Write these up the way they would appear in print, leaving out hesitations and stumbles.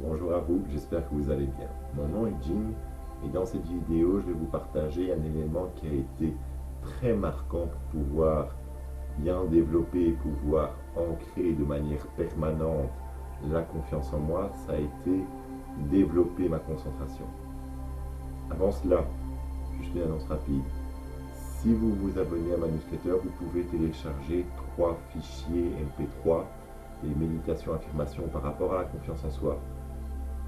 Bonjour à vous, j'espère que vous allez bien. Mon nom est Jim et dans cette vidéo, je vais vous partager un élément qui a été très marquant pour pouvoir bien développer et pouvoir ancrer de manière permanente la confiance en moi. Ça a été développer ma concentration. Avant cela, juste une annonce rapide. Si vous vous abonnez à ma newsletter, vous pouvez télécharger 3 fichiers MP3 des méditations affirmations par rapport à la confiance en soi,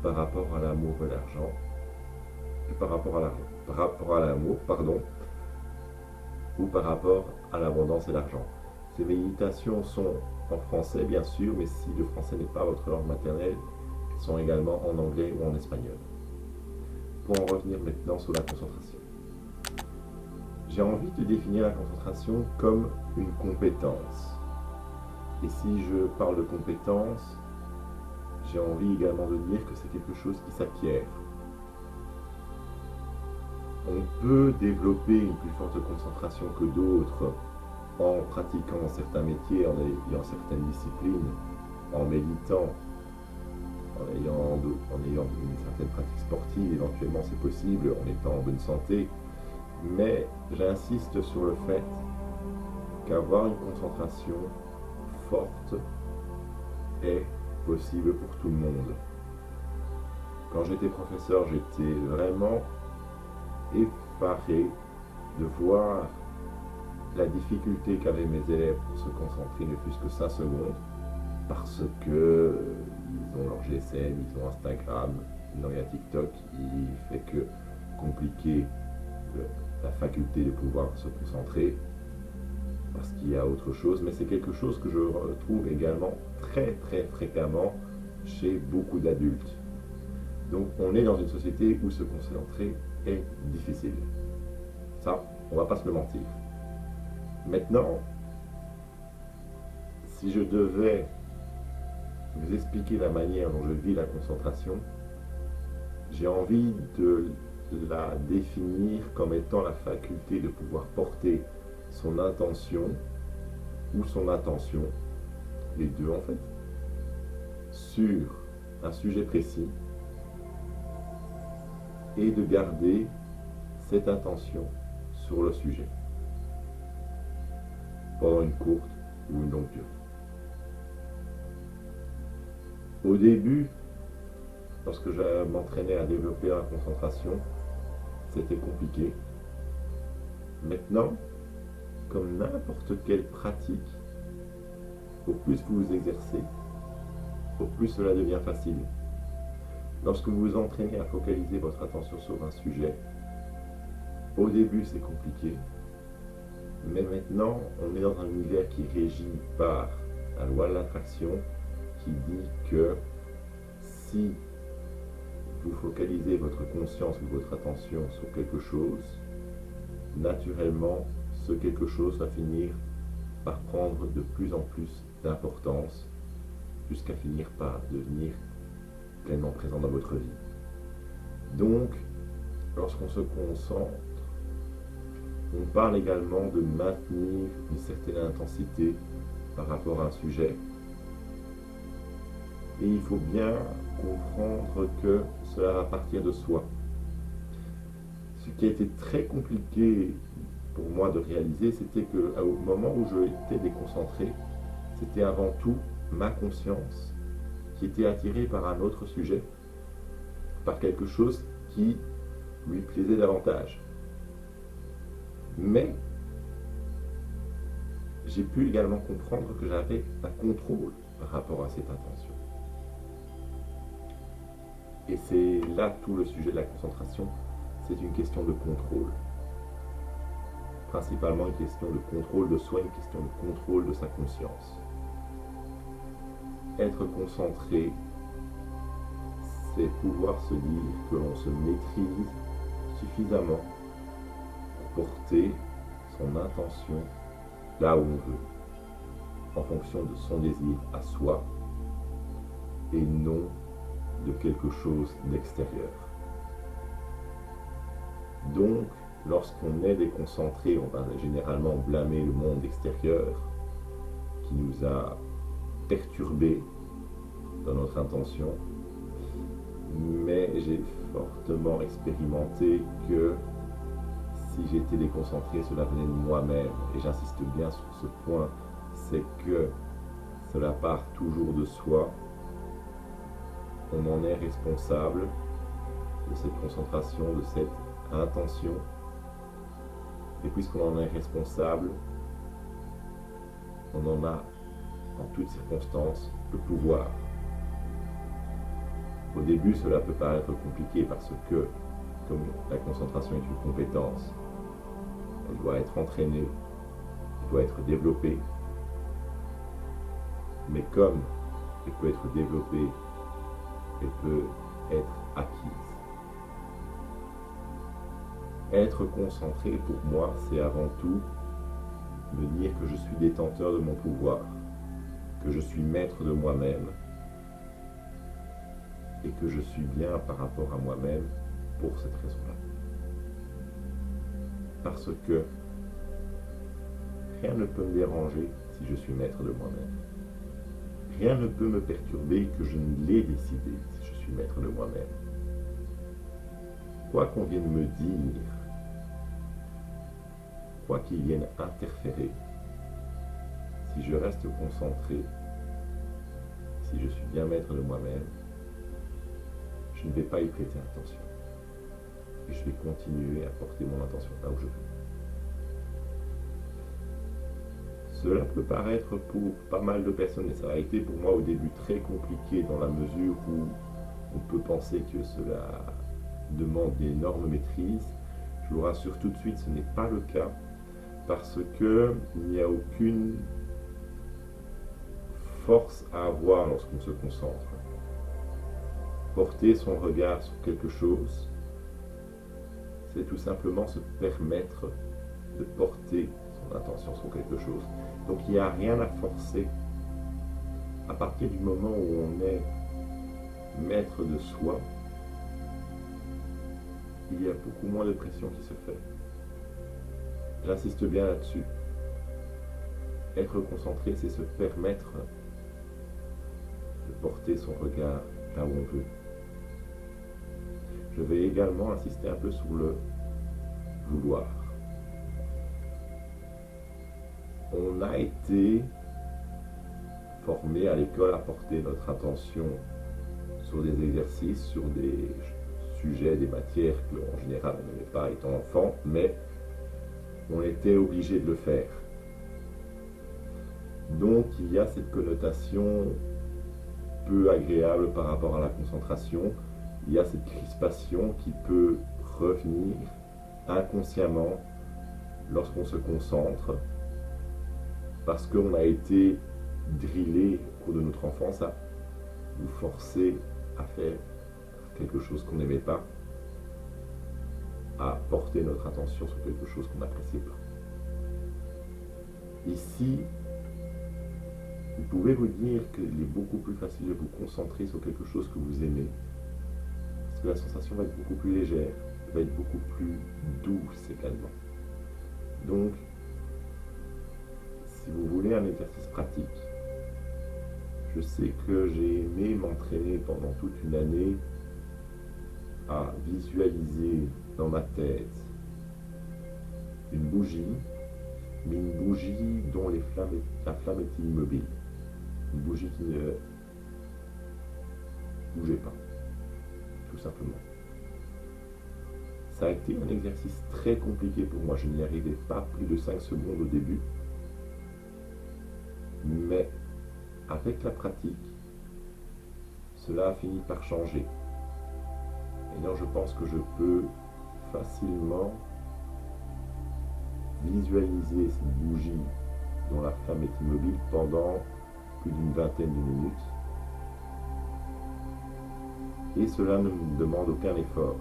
par rapport à l'amour et l'argent, et par rapport à l'amour, pardon, ou par rapport à l'abondance et l'argent. Ces méditations sont en français, bien sûr, mais si le français n'est pas votre langue maternelle, elles sont également en anglais ou en espagnol. Pour en revenir maintenant sur la concentration. J'ai envie de définir la concentration comme une compétence. Et si je parle de compétence, j'ai envie également de dire que c'est quelque chose qui s'acquiert. On peut développer une plus forte concentration que d'autres en pratiquant certains métiers, en ayant certaines disciplines, en méditant, en ayant une certaine pratique sportive, éventuellement c'est possible, en étant en bonne santé. Mais j'insiste sur le fait qu'avoir une concentration forte est possible pour tout le monde. Quand j'étais professeur, j'étais vraiment effaré de voir la difficulté qu'avaient mes élèves pour se concentrer ne fût-ce que 5 secondes parce que ils ont leur GSM, ils ont Instagram, il y a TikTok, il fait que compliquer la faculté de pouvoir se concentrer parce qu'il y a autre chose, mais c'est quelque chose que je retrouve également très fréquemment chez beaucoup d'adultes. Donc on est dans une société où se concentrer est difficile. Ça, on va pas se le mentir. Maintenant, si je devais vous expliquer la manière dont je vis la concentration, j'ai envie de la définir comme étant la faculté de pouvoir porter son intention ou son attention, les deux en fait, sur un sujet précis et de garder cette intention sur le sujet pendant une courte ou une longue durée. Au début, lorsque je m'entraînais à développer la concentration, c'était compliqué. Maintenant, comme n'importe quelle pratique, au plus vous vous exercez, au plus cela devient facile. Lorsque vous vous entraînez à focaliser votre attention sur un sujet, au début c'est compliqué, mais maintenant on est dans un univers qui est régi par la loi de l'attraction qui dit que si vous focalisez votre conscience ou votre attention sur quelque chose, naturellement ce quelque chose va finir par prendre de plus en plus d'importance jusqu'à finir par devenir pleinement présent dans votre vie. Donc, lorsqu'on se concentre, on parle également de maintenir une certaine intensité par rapport à un sujet. Et il faut bien comprendre que cela va partir de soi. Ce qui a été très compliqué pour moi de réaliser, c'était qu'au moment où je étais déconcentré, c'était avant tout ma conscience qui était attirée par un autre sujet, par quelque chose qui lui plaisait davantage. Mais j'ai pu également comprendre que j'avais un contrôle par rapport à cette intention. Et c'est là tout le sujet de la concentration, c'est une question de contrôle. Principalement une question de contrôle de soi, une question de contrôle de sa conscience. Être concentré, c'est pouvoir se dire que l'on se maîtrise suffisamment pour porter son intention là où on veut, en fonction de son désir à soi et non de quelque chose d'extérieur. Donc, lorsqu'on est déconcentré, on va généralement blâmer le monde extérieur qui nous a perturbés dans notre intention mais j'ai fortement expérimenté que si j'étais déconcentré, cela venait de moi-même. Et j'insiste bien sur ce point, c'est que cela part toujours de soi. On en est responsable de cette concentration, de cette intention. Et puisqu'on en est responsable, on en a en toutes circonstances le pouvoir. Au début, cela peut paraître compliqué parce que, comme la concentration est une compétence, elle doit être entraînée, elle doit être développée. Mais comme elle peut être développée, elle peut être acquise. Être concentré, pour moi, c'est avant tout me dire que je suis détenteur de mon pouvoir, que je suis maître de moi-même et que je suis bien par rapport à moi-même pour cette raison-là. Parce que rien ne peut me déranger si je suis maître de moi-même. Rien ne peut me perturber que je ne l'ai décidé si je suis maître de moi-même. Quoi qu'on vienne me dire, quoi qu'il vienne interférer, si je reste concentré, si je suis bien maître de moi-même, je ne vais pas y prêter attention. Et je vais continuer à porter mon attention là où je veux. Cela peut paraître pour pas mal de personnes, et ça a été pour moi au début très compliqué dans la mesure où on peut penser que cela demande d'énormes maîtrises. Je vous rassure tout de suite, ce n'est pas le cas, parce qu'il n'y a aucune force à avoir lorsqu'on se concentre. Porter son regard sur quelque chose, c'est tout simplement se permettre de porter son attention sur quelque chose. Donc il n'y a rien à forcer. À partir du moment où on est maître de soi, il y a beaucoup moins de pression qui se fait. J'insiste bien là-dessus. Être concentré, c'est se permettre de porter son regard là où on veut. Je vais également insister un peu sur le vouloir. On a été formé à l'école à porter notre attention sur des exercices, sur des sujets, des matières qu'en général on n'aimait pas étant enfant, mais on était obligé de le faire. Donc il y a cette connotation peu agréable par rapport à la concentration, il y a cette crispation qui peut revenir inconsciemment lorsqu'on se concentre, parce qu'on a été drillé au cours de notre enfance à nous forcer à faire quelque chose qu'on n'aimait pas, à porter notre attention sur quelque chose qu'on n'appréciait pas. Ici, vous pouvez vous dire qu'il est beaucoup plus facile de vous concentrer sur quelque chose que vous aimez, parce que la sensation va être beaucoup plus légère, va être beaucoup plus douce également. Donc, si vous voulez un exercice pratique, je sais que j'ai aimé m'entraîner pendant toute une année à visualiser dans ma tête une bougie, mais une bougie dont la flamme était immobile. Une bougie qui ne bougeait pas, tout simplement. Ça a été un exercice très compliqué pour moi. Je n'y arrivais pas plus de 5 secondes au début. Mais avec la pratique, cela a fini par changer. Et là, je pense que je peux facilement visualiser cette bougie dont la flamme est immobile pendant plus d'une vingtaine de minutes. Et cela ne me demande aucun effort.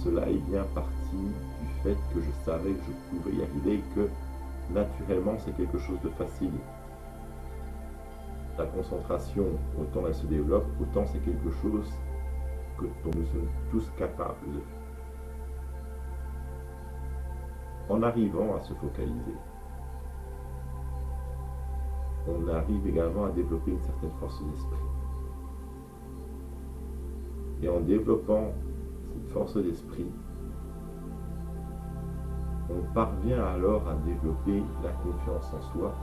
Cela est bien parti du fait que je savais que je pouvais y arriver et que naturellement c'est quelque chose de facile. La concentration, autant elle se développe, autant c'est quelque chose dont nous sommes tous capables de faire. En arrivant à se focaliser, on arrive également à développer une certaine force d'esprit. Et en développant cette force d'esprit, on parvient alors à développer la confiance en soi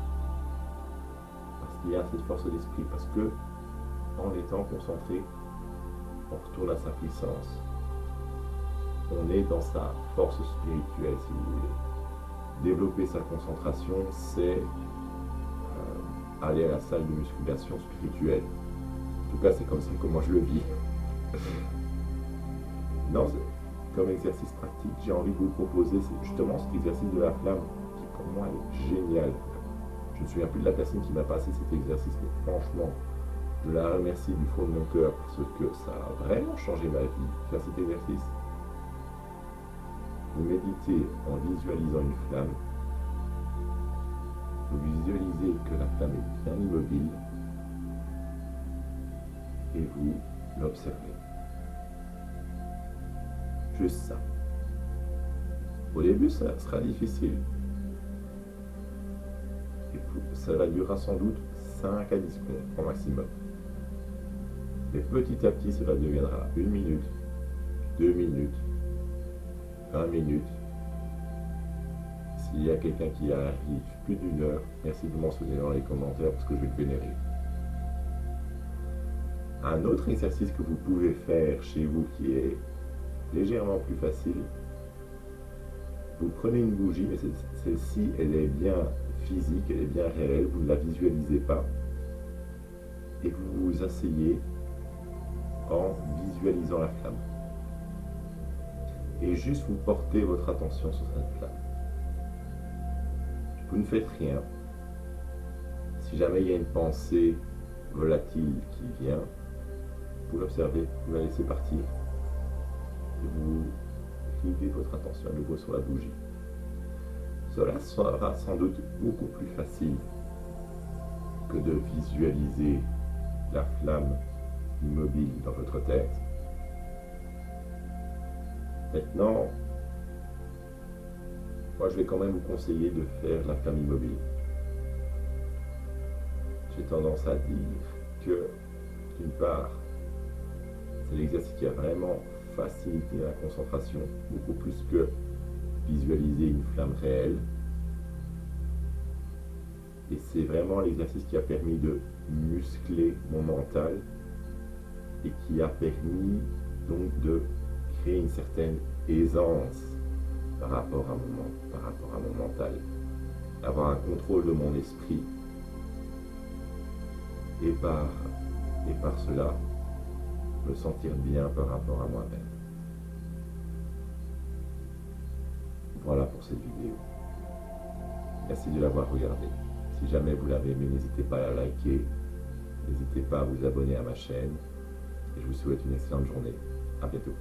parce qu'il y a cette force d'esprit, parce que en étant concentré, on retourne à sa puissance. On est dans sa force spirituelle, si vous voulez. Développer sa concentration, c'est aller à la salle de musculation spirituelle. En tout cas, c'est comme ça comment je le vis. Non, comme exercice pratique, j'ai envie de vous proposer justement cet exercice de la flamme qui pour moi est génial. Je ne me souviens plus de la personne qui m'a passé cet exercice, mais franchement, je la remercie du fond de mon cœur parce que ça a vraiment changé ma vie, faire cet exercice. Vous méditez en visualisant une flamme. Vous visualisez que la flamme est bien immobile et vous l'observez. Juste ça. Au début, ça sera difficile. Et ça durera sans doute 5 à 10 secondes au maximum. Mais petit à petit, cela deviendra 1 minute, 2 minutes, 20 minutes. S'il y a quelqu'un qui arrive plus d'1 heure, merci de mentionner dans les commentaires parce que je vais le vénérer. Un autre exercice que vous pouvez faire chez vous qui est légèrement plus facile, vous prenez une bougie, mais celle-ci, elle est bien physique, elle est bien réelle, vous ne la visualisez pas, et vous vous asseyez en visualisant la flamme. Et juste vous portez votre attention sur cette flamme. Vous ne faites rien. Si jamais il y a une pensée volatile qui vient, vous l'observez, vous la laissez partir, et vous rivez votre attention à nouveau sur la bougie. Cela sera sans doute beaucoup plus facile que de visualiser la flamme immobile dans votre tête. Maintenant, moi je vais quand même vous conseiller de faire la flamme immobile. J'ai tendance à dire que, d'une part, c'est l'exercice qui a vraiment facilité la concentration, beaucoup plus que visualiser une flamme réelle. Et c'est vraiment l'exercice qui a permis de muscler mon mental et qui a permis donc de créer une certaine aisance par rapport à mon mental, avoir un contrôle de mon esprit et par cela me sentir bien par rapport à moi-même. Voilà pour cette vidéo. Merci de l'avoir regardée. Si jamais vous l'avez aimé, n'hésitez pas à la liker, n'hésitez pas à vous abonner à ma chaîne et je vous souhaite une excellente journée. À bientôt.